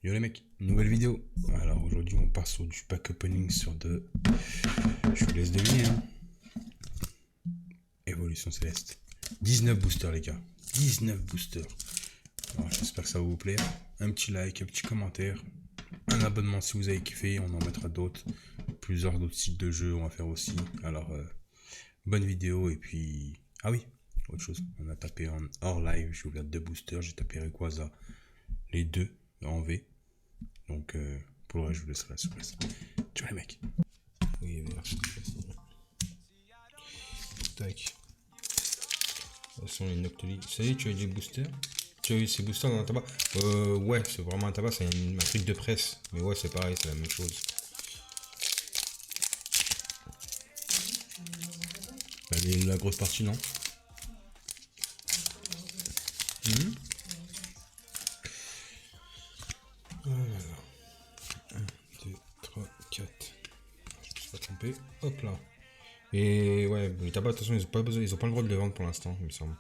Yo les mecs, nouvelle vidéo. Alors aujourd'hui on part sur du pack opening sur de... Je vous laisse deviner hein. Évolution Céleste. 19 boosters les gars. 19 boosters. Alors, j'espère que ça va vous plaire. Un petit like, un petit commentaire. Un abonnement si vous avez kiffé, on en mettra d'autres. Plusieurs d'autres sites de jeux on va faire aussi. Alors bonne vidéo et puis... Ah oui, autre chose. On a tapé en hors live, j'ai ouvert 2 boosters, j'ai tapé Rayquaza. Les deux en V. Donc pour le reste je vous laisserai la surprise. Ciao les mecs. Oui, merci. Tac. Ce sont les Noctoly. Ça y est, tu as eu des boosters? Tu as eu ces boosters dans un tabac? Ouais, c'est vraiment un tabac, c'est un truc de presse. Mais ouais, c'est pareil, c'est la même chose. Allez, la grosse partie, non? Mmh. Voilà. 1, 2, 3, 4. Je me suis pas trompé. Hop là. Et ouais, les tabacs, attention, ils ont pas besoin, ils ont pas le droit de les vendre pour l'instant, il me semble.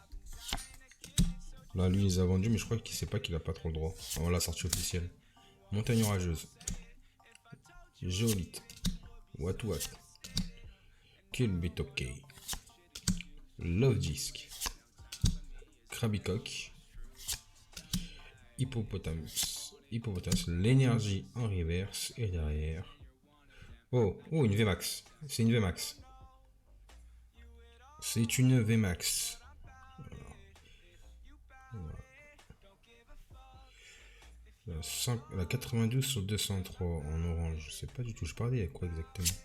Là, lui, il les a vendus, mais je crois qu'il sait pas qu'il a pas trop le droit. Avant la sortie officielle. Montagne orageuse. Géolite. What what. Kilbit OK. Love Disc. Krabicock. Hippopotamus. Hippopotamus. L'énergie en reverse. Et derrière. Oh, oh, une VMAX. C'est une VMAX. C'est une VMAX. La 92 sur 203 en orange. Je sais pas du tout. Je parlais avec quoi exactement.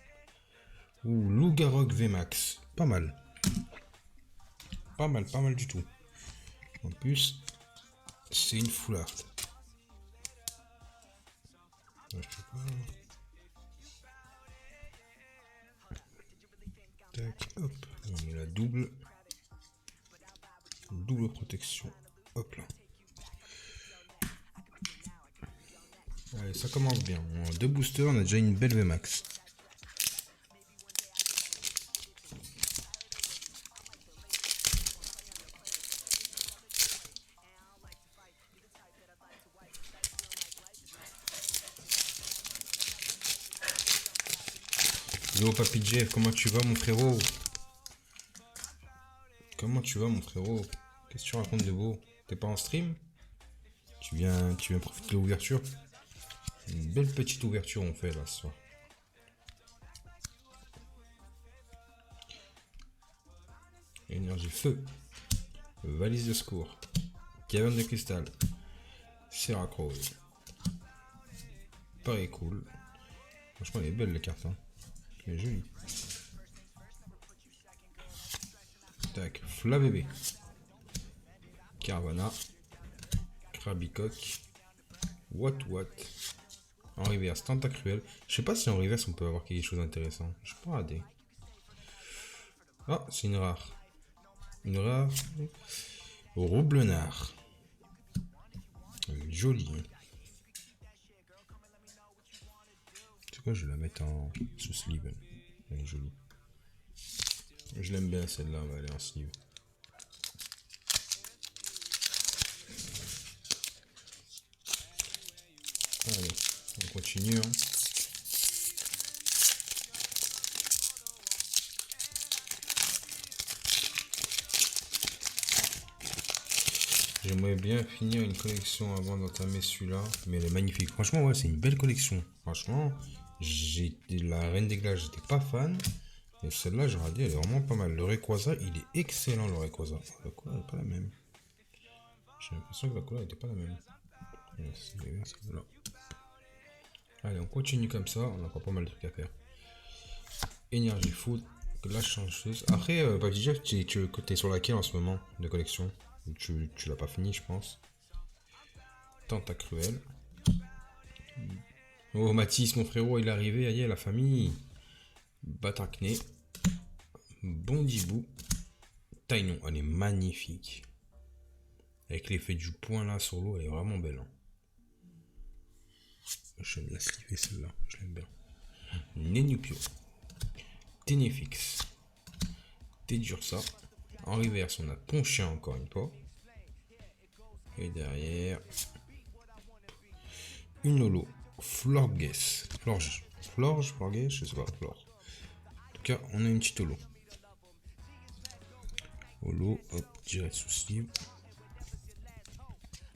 Ouh, Lougarok VMAX. Pas mal. Pas mal du tout. En plus, c'est une full art. Tac, hop. On met la double protection. Hop là. Allez, ça commence bien. En 2 boosters, on a déjà une belle VMAX. Yo Papy Jeff, comment tu vas mon frérot? Comment tu vas mon frérot? Qu'est-ce que tu racontes de beau? T'es pas en stream? Tu viens profiter de l'ouverture? Une belle petite ouverture on fait là ce soir. Énergie feu. Valise de secours. Caverne de cristal. Seracrose. Pareil cool. Franchement elle est belle la carte hein. Elle est jolie. Tac, Flabébé. Carvana. Krabicock. What. En reverse, Tentacruel. Je sais pas si en reverse on peut avoir quelque chose d'intéressant. Je peux regarder. Ah, c'est une rare. Une rare. Roublenard. Jolie. C'est quoi, je vais la mettre en sous sleeve. Elle est jolie. Je l'aime bien celle-là, on va aller en sleeve. Allez, on continue. Hein. J'aimerais bien finir une collection avant d'entamer celui-là, mais elle est magnifique. Franchement, ouais, c'est une belle collection. Franchement, la Reine des Glaces, j'étais pas fan. Et celle-là, je regardais, elle est vraiment pas mal. Le Rayquaza, il est excellent, le Rayquaza. La couleur n'est pas la même. J'ai l'impression que la couleur n'était pas la même. Là. Allez, on continue comme ça. On a encore pas mal de trucs à faire. Énergie food, glace chanceuse. Après, Papy Jeff, tu es sur laquelle en ce moment de collection? Tu l'as pas fini, je pense. Tentacruel. Oh, Mathis, mon frérot, il est arrivé. Aïe, la famille. Batacné. Bondibou. Taïnon, elle est magnifique. Avec l'effet du point là sur l'eau, elle est vraiment belle. Hein. J'aime la sliver celle-là, je l'aime bien. Nenupio. Ténéfix. Tédursa. En reverse, on a Ponchien encore une fois. Et derrière, une holo. Florges. Florges, je sais pas, Florges. En tout cas, on a une petite holo. Holo, hop, direct sous sleeve.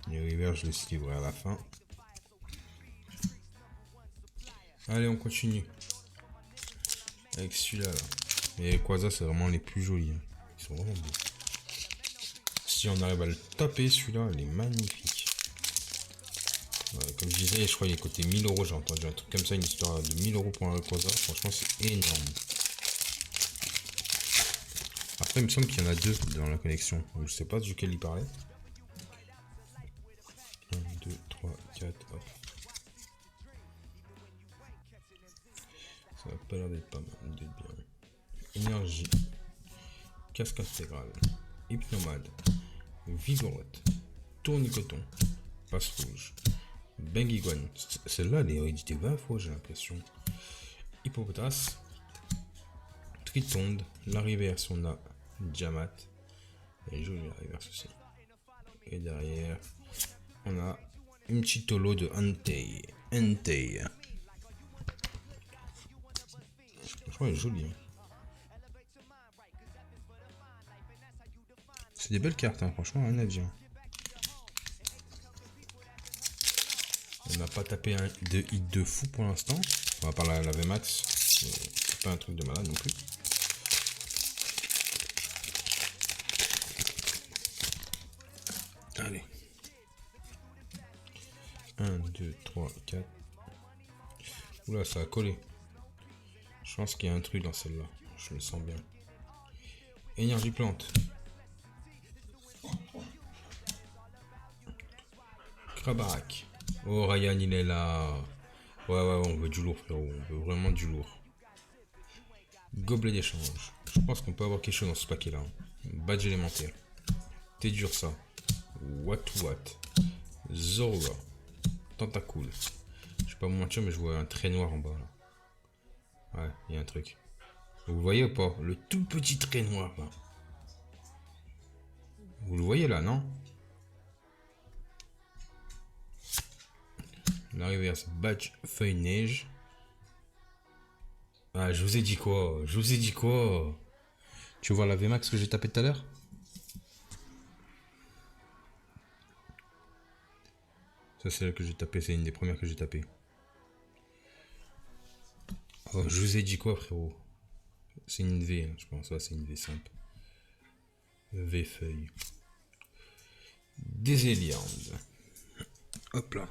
Les rivers, je les sleeverai à la fin. Allez, on continue. Avec celui-là. Là. Et les Quasar, c'est vraiment les plus jolis. Hein. Ils sont vraiment beaux. Si on arrive à le taper, celui-là, il est magnifique. Ouais, comme je disais, je crois qu'il est coté 1000 euros. J'ai entendu un truc comme ça, une histoire de 1000 euros pour un Quasar. Franchement, c'est énorme. Après, il me semble qu'il y en a deux dans la collection. Donc, je sais pas duquel il parlait. 1, 2, 3, 4, hop. Ça va pas l'air d'être pas mal, d'être bien. Énergie. Casque intégral. Hypnomade. Vigorote. Tournicoton. Passe rouge. Benguigouane. Celle-là, elle est rééditée 20 fois, j'ai l'impression. Hippopotas. Tritonde. La reverse, on a Diamat. Elle est jolie la reverse aussi. Et derrière, on a une petite holo de Entei. Entei. Franchement, elle est jolie. Hein. C'est des belles cartes, hein. Franchement, rien à dire. On n'a pas tapé un de hit de fou pour l'instant. On va par la VMAX. C'est pas un truc de malade non plus. Allez. 1, 2, 3, 4. Oula, ça a collé. Je pense qu'il y a un truc dans celle-là. Je me sens bien. Énergie plante. Krabarak. Oh, Ryan, il est là. Ouais, on veut du lourd, frérot. On veut vraiment du lourd. Gobelet d'échange. Je pense qu'on peut avoir quelque chose dans ce paquet-là. Badge élémentaire. T'es dur, ça. What. Zorua. Tentacool. Je vais pas vous mentir, mais je vois un trait noir en bas, là. Ouais, il y a un truc. Vous voyez ou pas? Le tout petit trait noir, là. Vous le voyez, là, non? La reverse badge feuille neige. Ah, je vous ai dit quoi? Tu vois la VMAX que j'ai tapé tout à l'heure? Ça, c'est celle que j'ai tapé, c'est une des premières que j'ai tapé. Oh, je vous ai dit quoi, frérot? C'est une V, hein, je pense. Ouais, c'est une V simple. V feuille. Des Eliandes. Hop là.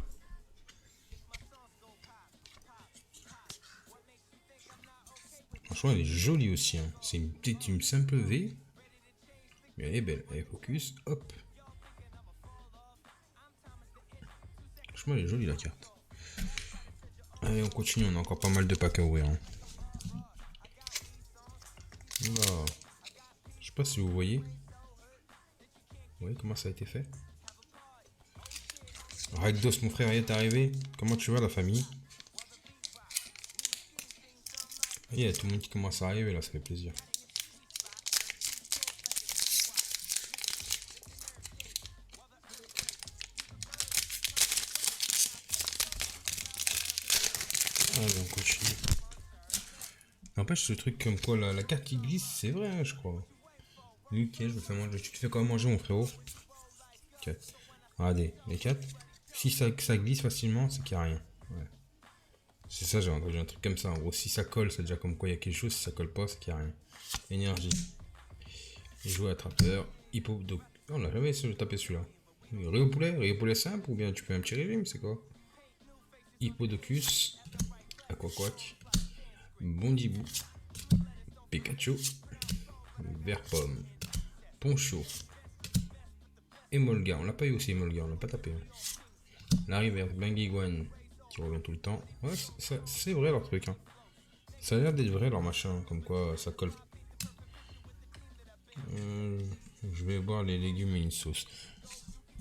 Franchement, elle est jolie aussi. Hein. C'est une simple V. Mais elle est belle. Allez, focus. Hop. Franchement, elle est jolie la carte. Allez, on continue. On a encore pas mal de packs à ouvrir. Hein. Là. Je sais pas si vous voyez. Vous voyez comment ça a été fait? Ragdos, mon frère, est arrivé. Comment tu vas, la famille? Il y a tout le monde qui commence à arriver là, ça fait plaisir. Allez, on continue. N'empêche, ce truc comme quoi la carte qui glisse, c'est vrai, hein, je crois. Ok, je me fais manger. Tu te fais quoi manger, mon frérot? 4. Regardez, les 4. Si ça glisse facilement, c'est qu'il n'y a rien. Ouais. C'est ça, j'ai entendu un truc comme ça. En gros, si ça colle, c'est déjà comme quoi il y a quelque chose. Si ça colle pas, c'est qu'il n'y a rien. Énergie. Jouer attrapeur. Hippo. Oh, on l'a jamais tapé celui-là. Rio poulet simple ou bien tu fais un petit régime, c'est quoi? Hippodocus. Aquaquac. Bondibou. Pikachu. Vert pomme. Poncho. Emolga. On l'a pas eu aussi, Emolga. On l'a pas tapé. La rivière. Benguigouane. Qui revient tout le temps. Ouais, c'est vrai leur truc. Hein. Ça a l'air d'être vrai leur machin. Comme quoi ça colle. Je vais boire les légumes et une sauce.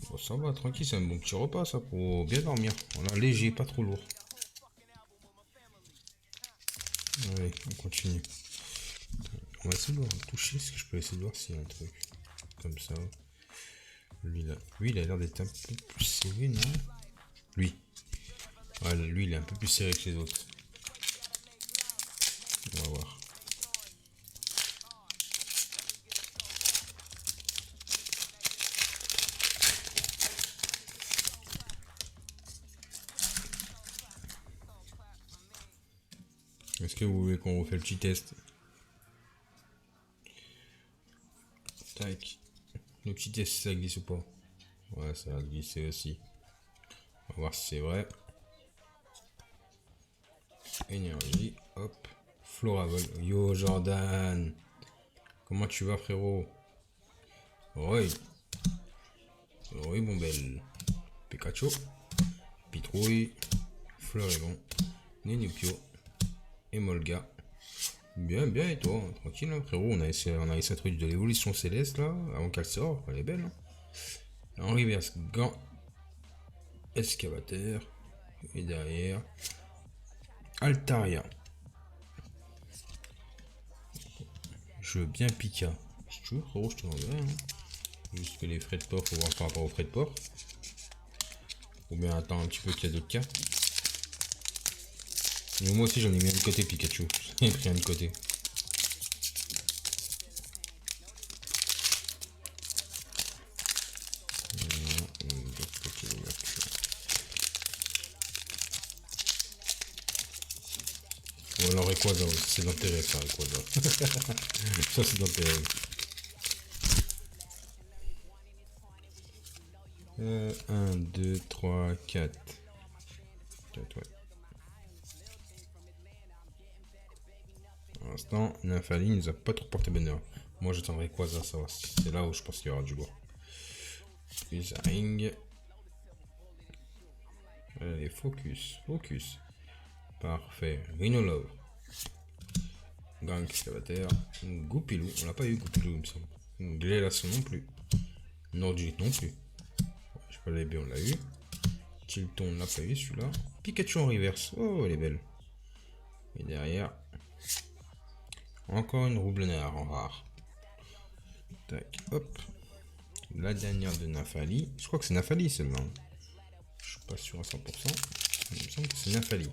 Bon, ça va, tranquille. C'est un bon petit repas ça pour bien dormir. Voilà, léger, pas trop lourd. Allez, on continue. On va essayer de voir, toucher. Est-ce que je peux essayer de voir s'il y a un truc comme ça? Lui, là. Lui, il a l'air d'être un peu plus serré, non? Lui. Ouais, lui, il est un peu plus serré que les autres. On va voir. Est-ce que vous voulez qu'on refait le petit test? Tac. Le petit test, si ça glisse ou pas. Ouais, ça va glisser aussi. On va voir si c'est vrai. Énergie, hop. Floravol. Yo Jordan. Comment tu vas frérot? Oui. Oui bon belle. Pikachu. Pitrouille. Fleurillon. Nenupio. Emolga. Bien, bien et toi? Tranquille hein, frérot, on a essayé un truc de l'évolution céleste là, avant qu'elle sorte, elle est belle. Hein. En reverse, gant. Excavateur. Et derrière. Altaria. Je veux bien Pika. Si tu veux, frérot, je te l'enverrai. Hein. Juste que les frais de port, faut voir par rapport aux frais de port. Ou bien attends un petit peu qu'il y a d'autres cartes. Mais moi aussi j'en ai mis un de côté Pikachu. J'en ai pris un de côté. Ou alors Rayquaza, c'est d'intérêt ça Rayquaza. Ça c'est d'intérêt. 1, 2, 3, 4. 4 ouais. Pour l'instant, Nymphali nous a pas trop porté bonheur. Moi j'attendrai Rayquaza, ça va. C'est là où je pense qu'il y aura du lourd. Ring. Allez, focus, focus. Parfait. Rhinolove. Gang excavateur. Goupilou. On l'a pas eu Goupilou, il me semble. Glélasson non plus. Nordique non plus. Je sais pas, les B on l'a eu. Tilton on l'a pas eu celui-là. Pikachu en reverse. Oh, elle est belle. Et derrière. Encore une Roublenard en rare. Tac, hop. La dernière de Nymphali. Je crois que c'est Nymphali celle-là. Je suis pas sûr à 100%. Il me semble que c'est Nymphali.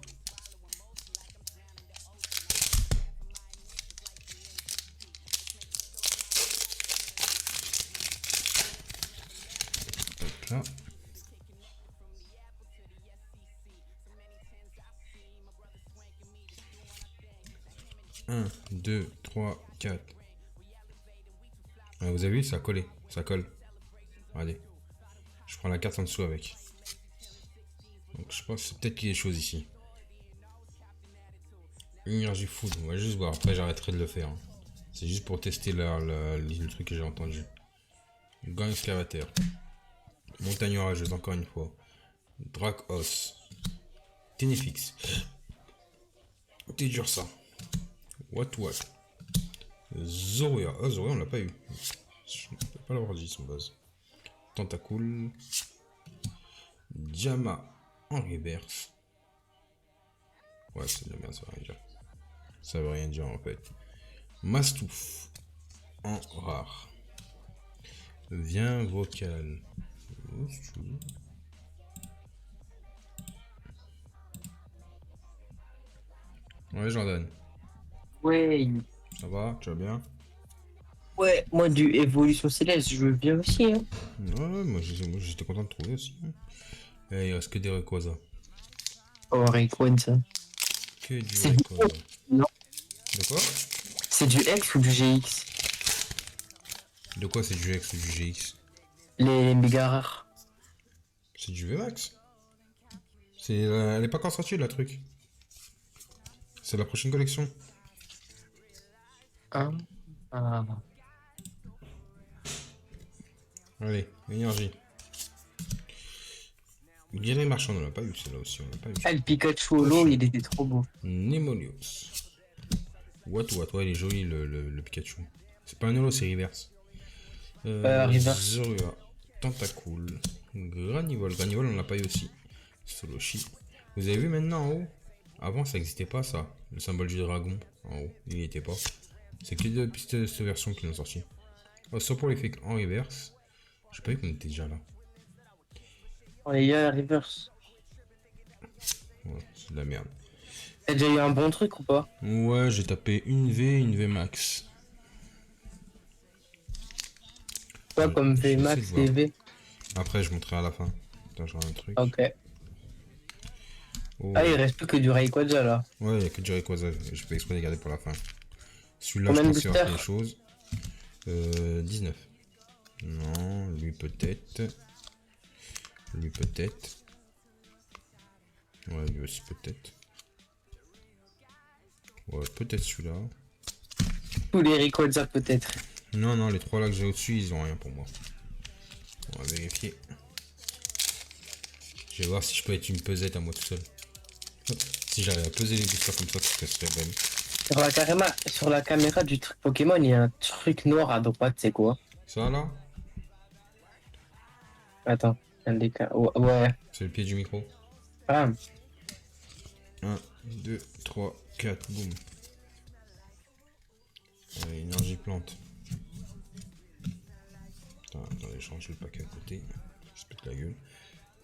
Hop là. Un, 2, 3, 4. Vous avez vu, ça a collé. Ça colle. Regardez. Je prends la carte en dessous avec. Donc je pense que c'est peut-être qu'il y a des choses ici. Énergie foudre, on va juste voir. Après j'arrêterai de le faire. Hein. C'est juste pour tester le truc que j'ai entendu. Gant excavateur. Montagne orageuse, encore une fois. Dracos. Ténéfix. T'es dur ça. What. Zoria. Ah, Zoria on l'a pas eu. Je ne peux pas l'avoir dit son base. Tentacool. Diama en reverse. Ouais, c'est de la merde, ça veut rien dire. Ça veut rien dire en fait. Mastouf en rare. Viens vocal. Ouais, Jordan. Ouais, Ça va? Tu vas bien? ouais, moi du Évolution Céleste, je veux bien aussi, hein. Ouais, moi j'étais content de trouver aussi. Hein. Et il reste que des Rayquaza. Oh, Rayquaza. Que du C'est du Rayquaza. non? De quoi? C'est du X ou du GX? De quoi c'est du X ou du GX? Les méga rares. C'est du VMAX. Elle est pas encore sortie la truc. C'est la prochaine collection. Hein? Ah. Allez, énergie. Guéret marchand, on l'a pas eu celle-là aussi, on l'a pas eu. Ah, le Pikachu Holo, il était trop beau. Nemolios. What, ouais, il est joli le Pikachu. C'est pas un holo, c'est reverse. Reverse. Zorua. Tentacool. Granivol. Granivol, on l'a pas eu aussi. Soloshi. Vous avez vu maintenant en haut? Avant, ça n'existait pas ça. Le symbole du dragon en haut. Il n'y était pas. C'est que depuis cette version qu'ils ont sorti. Oh, saut pour l'effet en reverse. J'ai pas vu qu'on était déjà là. On est à Reverse. de la merde. T'as déjà eu un bon truc ou pas? Ouais, j'ai tapé une V max. Pas comme J'essaie de VMAX voir. et V. Après, je montrerai à la fin. Attends, je regarde un truc. Ok. Oh. Ah, il reste plus que du Rayquaza là. Ouais, il y a que du Rayquaza. Je fais exprès de les garder pour la fin. Celui-là, je Combien de pensais avoir boosters? quelque chose. 19. Non, lui peut-être. Lui peut-être. Ouais, lui aussi peut-être. Ouais, peut-être celui-là. Tous les Rayquaza peut-être. Non, non, les trois là que j'ai au-dessus, ils ont rien pour moi. On va vérifier. Je vais voir si je peux être une pesette à moi tout seul. Si j'arrive à peser les boosters comme ça serait belle. Sur la caméra du truc Pokémon, il y a un truc noir à droite, c'est quoi? Ça là, Attends, ouais, ouais. c'est le pied du micro. Ah, 1, 2, 3, 4, boum. Énergie plante. Attendez, je change le pack à côté. Je se pète la gueule.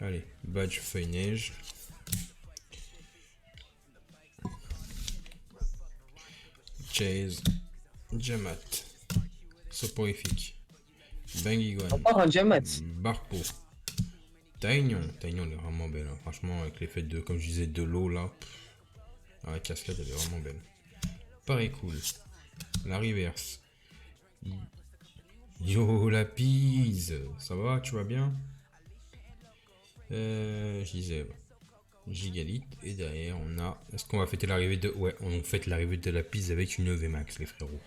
Allez, badge feuille neige. Chase. Jamat. Soporifique. Bangigon. encore un Diamat. Barpo. Taignon. Taignon, elle est vraiment belle. Hein. Franchement, avec l'effet de, comme je disais, de l'eau là. La cascade, elle est vraiment belle. Pareil cool. La reverse. Yo, la pise. Ça va, tu vas bien? Je disais Gigalite. Et derrière, on a. Est-ce qu'on va fêter l'arrivée de. Ouais, on fête l'arrivée de la pise avec une VMAX, les frérots.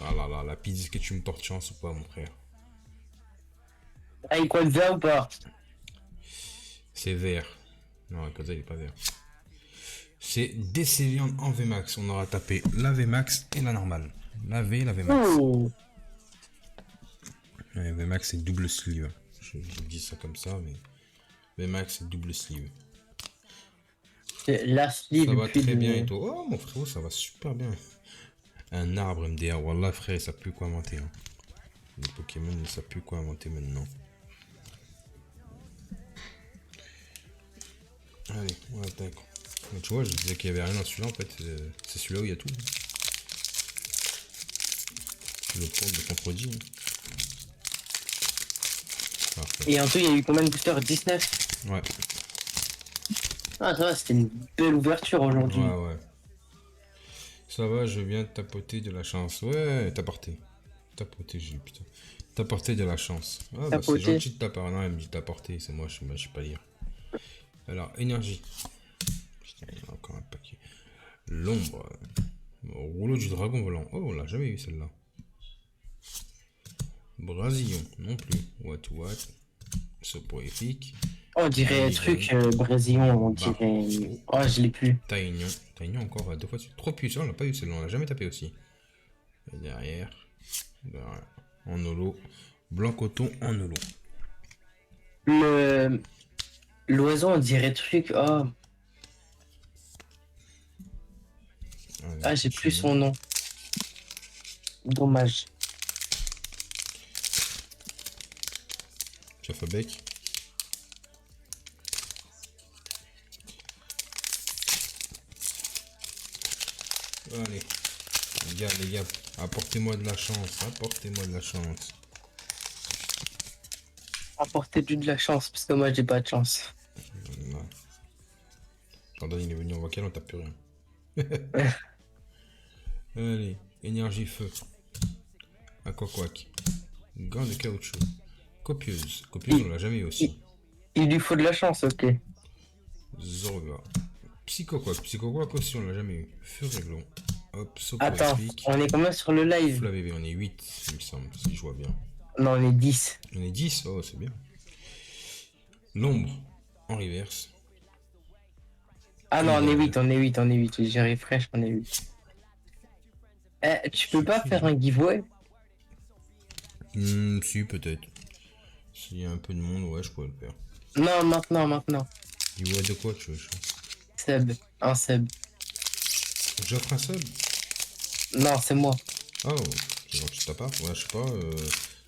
Ah là là, la pise, est-ce que tu me portes chance ou pas, mon frère? Rayquaza ou pas? C'est vert. Non, comme ça, il est pas vert. C'est Décéliant en VMAX. On aura tapé la VMAX et la normale. La V et la VMAX. Oh, Ouais, VMAX c'est double sleeve. Je dis ça comme ça, mais VMAX c'est double sleeve. c'est la sleeve Ça va puis très de- bien et toi? Oh mon frérot, ça va super bien. Un arbre MDR, wallah frère, ça pue quoi inventer. Hein. Les Pokémon, ça pue quoi inventer maintenant. Allez, on attaque. Mais tu vois, je disais qu'il y avait rien dans celui-là, en fait, c'est celui-là où il y a tout. Le pont de contredit. Hein. Parfait. Et en tout, il y a eu combien de boosters? 19. Ouais, Ah, ça va, c'était une belle ouverture aujourd'hui. ouais. Ça va, je viens de tapoter de la chance. Ouais, t'apporter. Tapoter, j'ai putain. T'apporter de la chance. Ah bah c'est Tapoter. gentil de ta part. Non, elle me dit t'apporter, c'est moi, je sais pas lire. Alors, énergie. Putain, il y en a encore un paquet. L'ombre. Rouleau du dragon volant. Oh, on l'a jamais eu celle-là. Brasillon, non plus. What. Soporifique. On dirait un truc brésilien, on Bah, dirait. Oh, je l'ai plus. Taignon. Taignon encore deux fois. Trop puissant, on l'a pas eu celle-là, on l'a jamais tapé aussi. Et derrière. En holo. Blanc coton en holo. Le. L'oiseau, on dirait truc. Oh, ah, j'ai plus son nom. Dommage. Chafabec. Allez. Les gars, apportez-moi de la chance. Apportez-moi de la chance. Apportez-lui de la chance, parce que moi, j'ai pas de chance. Non. Jordan, il est venu en vocal, on tape plus rien. Allez, énergie feu. Aquaquac. Gants de caoutchouc. Copieuse. Copieuse, on l'a jamais eu aussi. Il lui faut de la chance, ok. Zorga. Psychoquac. Psychoquac aussi, on l'a jamais eu. Furélon. Hop, Attends, soporifique. on est combien sur le live? Fla bébé, on est 8, il me semble, si je vois bien. Non, on est 10. On est 10, oh, c'est bien. L'ombre. En reverse. Ah non, on est Ouais. 8, on est 8, on est 8. J'ai refresh, on est 8. Eh, tu peux pas faire un giveaway? Si, peut-être. S'il y a un peu de monde, ouais, je pourrais le faire. Non, maintenant. Du ouais, de quoi tu veux? Seb, un Seb. J'offre un sub? Non, c'est moi. Oh, c'est gentil de ta part. Ouais, je sais pas.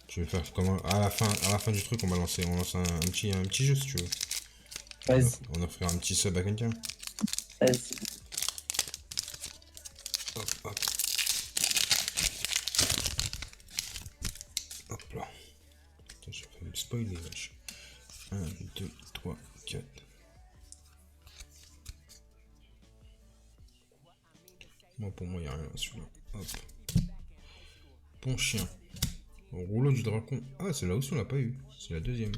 Tu veux faire comment? À la fin du truc, on lance un petit jeu si tu veux. Vas-y. On offrira un petit sub à quelqu'un. Vas-y. Hop, hop, hop là. Putain, je vais me spoiler, vache. 1, 2, 3, 4. Moi, pour moi, il n'y a rien celui-là. Hop. Bon chien. Rouleau du dragon. Ah, c'est là aussi, on l'a pas eu. C'est la deuxième.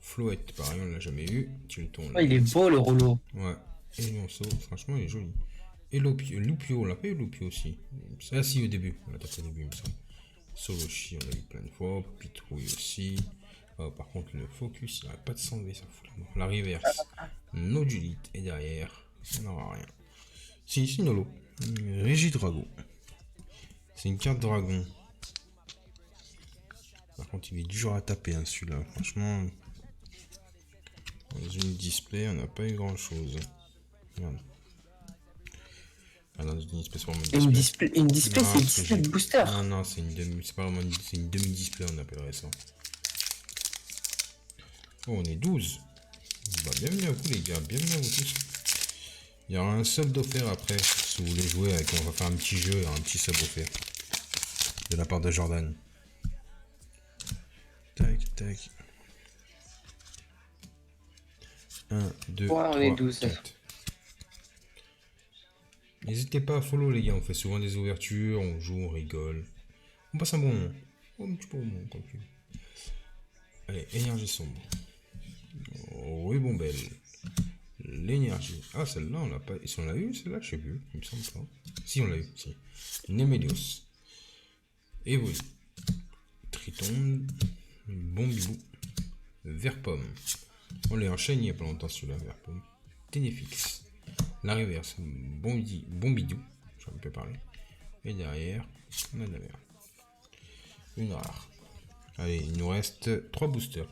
Floette, pareil, on l'a jamais eu. Tu le tournes. Oh, il est beau le rouleau. Ouais. Et Lionceau, franchement, il est joli. Et Loupio, on l'a pas eu Loupio aussi. C'est assis au début. On l'a tapé au début, il me semble. Solochi, on l'a eu plein de fois. Pitrouille aussi. Oh, par contre, le focus, il n'arrête pas de s'enlever, ça fout la mort. La reverse. Nodulite. Et derrière, on n'aura rien. Si, c'est Nolo. Régidrago. C'est une carte dragon. Par contre, il est dur à taper, hein, celui-là. Franchement, dans une display, on n'a pas eu grand-chose. Regarde. Ah, dans une display, c'est vraiment Une display, Non, c'est parce que 17 boosters. Non, non, c'est une demi, c'est pas vraiment c'est une demi-display, on appellerait ça. Oh, on est 12. Bah, bienvenue à vous, les gars. Bienvenue à vous tous. Il y aura un sub d'offert après. Si vous voulez jouer avec, on va faire un petit jeu, il y aura un petit sub offert. De la part de Jordan. Tac, tac. 1, 2, Ouais, on 3, est 12. 4. N'hésitez pas à follow, les gars. On fait souvent des ouvertures, on joue, on rigole. On passe un bon moment. Oh, un petit peu moment, quoi. Allez, énergie sombre. Oui, bon, belle. L'énergie. Ah, celle-là, on l'a pas. Et si on l'a eu, celle-là, je sais plus. Il me semble pas. Si, on l'a eu. Si. Nemelios. Evoli. Triton. Bombibou. Verpomme. On l'a enchaîné il n'y a pas longtemps celui-là, Verpomme. Ténéfix. La reverse. Bombidou. J'en ai pas parlé. Et derrière, on a de la merde. Une rare. Allez, il nous reste 3 boosters.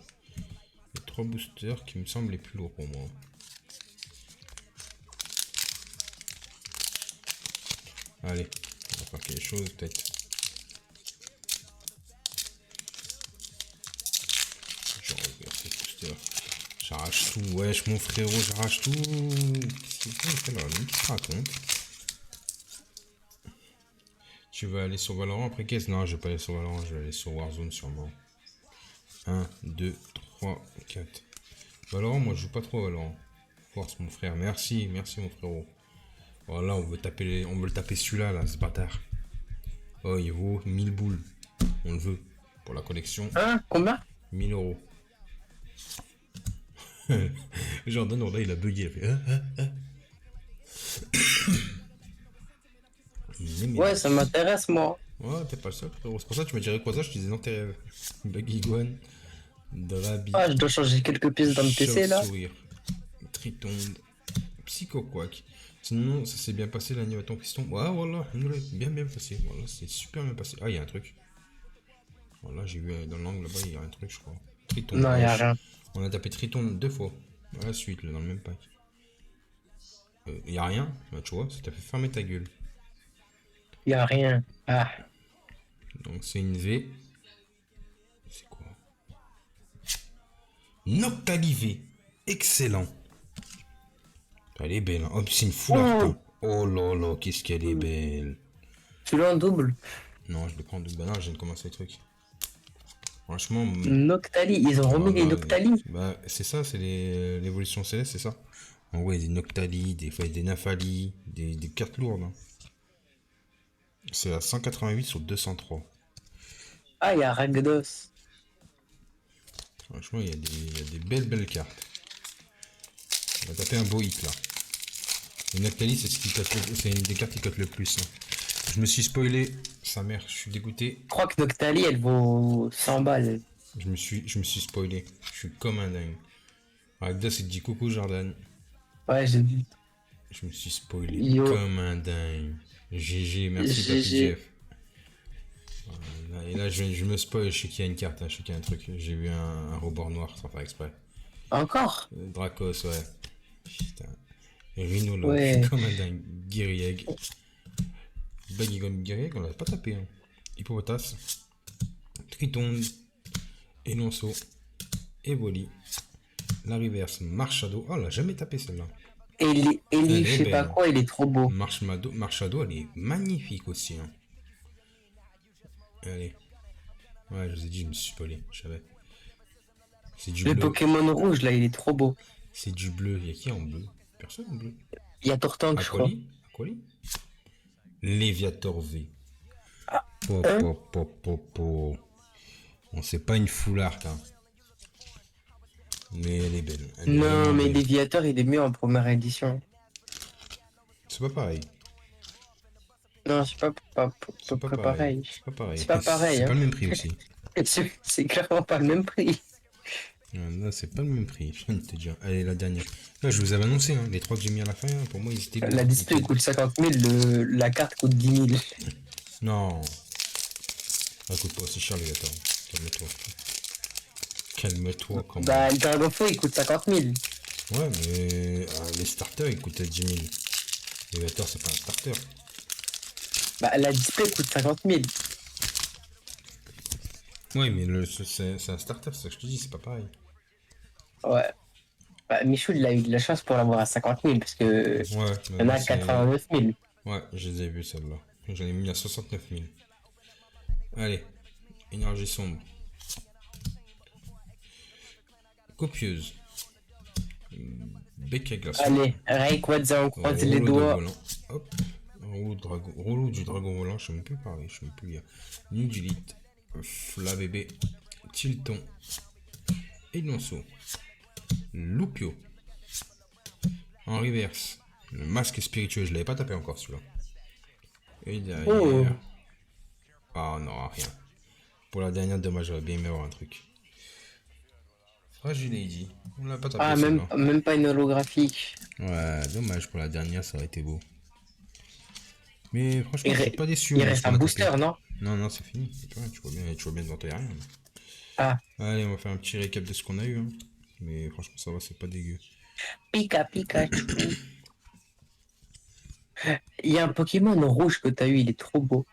Les 3 boosters qui me semblent les plus lourds pour moi. Allez, on va faire quelque chose peut-être. Je regarde ces boosters. J'arrache tout. Wesh, mon frérot, j'arrache tout. Qu'est-ce qu'il fait là? Qu'est-ce qu'il raconte? Tu veux aller sur Valorant après caisse? Non, je vais pas aller sur Valorant, je vais aller sur Warzone sûrement. 1, 2, 3, 4. Valorant, moi je joue pas trop à Valorant. Force mon frère, merci, merci mon frérot. Voilà, on veut le taper celui-là, là, ce bâtard. Oh, il vaut 1000 boules. On le veut. Pour la collection. Hein? Combien? 1000 euros. Jordan, là, il a bugué. Il a fait, Ouais, ça m'intéresse, moi. Ouais, t'es pas le seul, frérot. C'est pour ça que tu m'as dit quoi ça, je te disais non, tes rêves. Buggy Guan, Drabi, Ah, je dois changer quelques pièces dans le PC, là. Chauve-souris, Tritonde, Psycho-Quack. Sinon, ça s'est bien passé l'année à ton piston. Ouais, voilà, bien passé. Voilà, c'est super bien passé. Ah, il y a un truc. Voilà, j'ai vu dans l'angle là-bas, il y a un truc, je crois. Triton. Non, y a rien. On a tapé Triton 2 fois. À la suite, là, dans le même pack. Y a rien. Bah, tu vois, ça t'a fait fermer ta gueule. Y a rien. Ah. Donc, c'est une V. C'est quoi? Noctalivé. Excellent. Elle est belle. Hein. Oh, c'est une foulard. Oh là là, qu'est-ce qu'elle est belle. Tu l'as en double? Non, je le prends en double. Bah non, je viens de commencer le truc. Franchement. Noctali, ils ont remis les Noctali. Bah, c'est ça, c'est l'évolution céleste, c'est ça. En vrai, des Noctali, des Nafali, des cartes lourdes. Hein. C'est à 188 sur 203. Ah, y a Ragdos. Franchement, il y a des belles cartes. On va taper un beau hit là. Le Noctali, c'est une des cartes qui cote le plus. Hein. Je me suis spoilé, sa mère, je suis dégoûté. Je crois que Noctali, elle vaut 100 balles. Je me suis spoilé. Je suis comme un dingue. Ragdos, il te dit coucou Jordan. Ouais, j'ai vu. Je me suis spoilé Yo. comme un dingue. GG, merci Papy Jeff. Voilà, et là, je me spoil, je sais qu'il y a une carte, hein, je sais qu'il y a un truc. J'ai vu un rebord noir sans faire exprès. Encore? Dracos, ouais. Putain. Rhino, là, Ouais. je suis comme un dingue. Guirieg. Bagigon Guirieg, on l'a pas tapé. Hein. Hippopotas. Triton. Elonceau. Evoli. La reverse Marchado. Oh, on l'a jamais tapé celle-là. Ellie, Elle je est sais pas belle. quoi, il est trop beau. Marshado, elle est magnifique aussi. Hein. Allez. Ouais, je vous ai dit, je me suis spoilé. Je savais. C'est du Le bleu. Pokémon rouge, là, il est trop beau. C'est du bleu. Il y a qui en bleu? Personne en bleu. Il y a Tortank, je crois. Aquali? Aquali? Léviator V. Ah, Po, hein? po, po, po, po. Bon, c'est pas une foulard, hein. Mais elle est belle. Elle est Non, vraiment mais belle. Léviator, il est mieux en première édition. C'est pas pareil. Non, c'est C'est pas pas pareil. pareil. C'est pas pareil. C'est Après, pas pareil, c'est pas hein. le même prix aussi. C'est clairement pas le même prix. Là, c'est pas le même prix, je viens de te dire. Allez, la dernière. Là, je vous avais annoncé, hein, les trois que j'ai mis à la fin, hein, pour moi, ils étaient lourds. La display coûte 50 000, la carte coûte 10 000. Non. Ça coûte pas aussi cher, les gâteaux. Calme-toi. Calme-toi, quand même. Bah, le Dragon Feu, il coûte 50 000. Ouais, mais les starters, ils coûtaient 10 000. Les gâteaux, c'est pas un starter. Bah, la display coûte 50 000. Ouais, mais c'est un starter, c'est ça que je te dis, c'est pas pareil. Ouais. Bah, Michou, il a eu de la chance pour l'avoir à 50 000, parce que Ouais, il y en a à 89 000. Ouais, je les ai vus, celle-là. J'en ai mis à 69 000. Allez, énergie sombre. Copieuse. Bec à glaçon. Allez, Rayquaza, on croise les Rouleau de doigts. volant. Hop. Rouleau du dragon volant, je sais même plus parler, je sais même plus lire. Nudilite. La bébé. Tilton. Elonceau. Loupio. En reverse. Le masque spiritueux, je l'avais pas tapé encore celui-là. Et derrière. Oh. Ah non, rien. Pour la dernière, dommage, j'aurais bien aimé avoir un truc. Fragile Lady. On l'a pas tapé Ah, celle-là. même pas une holographique. Ouais, dommage pour la dernière, ça aurait été beau. Mais franchement, Il, je suis re- pas déçu. il Moi, ce reste qu'on un a booster, tapé. non? Non, non, c'est fini. Tu vois bien devant toi, y'a rien. Ah, Allez, on va faire un petit récap de ce qu'on a eu. Hein. Mais franchement, ça va, c'est pas dégueu. Pikachu. Il y a un Pokémon rouge que t'as eu, il est trop beau.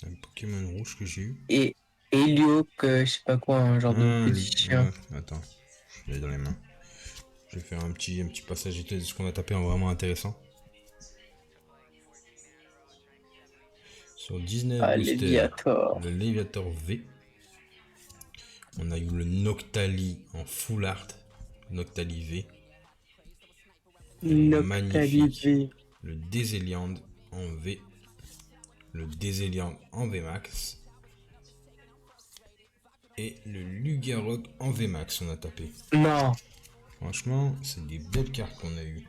Un Pokémon rouge que j'ai eu. Et Helio, que je sais pas quoi, un genre de Ah, petit chien. ouais, attends. Je l'ai dans les mains. Je vais faire un petit passage de ce qu'on a tapé en vraiment intéressant. Sur 19 Ah, boosters, Léviator. le Léviator V. On a eu le Noctali en full art. Noctali V. Magnifique. Noctali. Le Déseliand en V. Le Déseliand en VMAX. Et le Lugarok en VMAX, on a tapé. Non. Franchement, c'est des belles cartes qu'on a eues.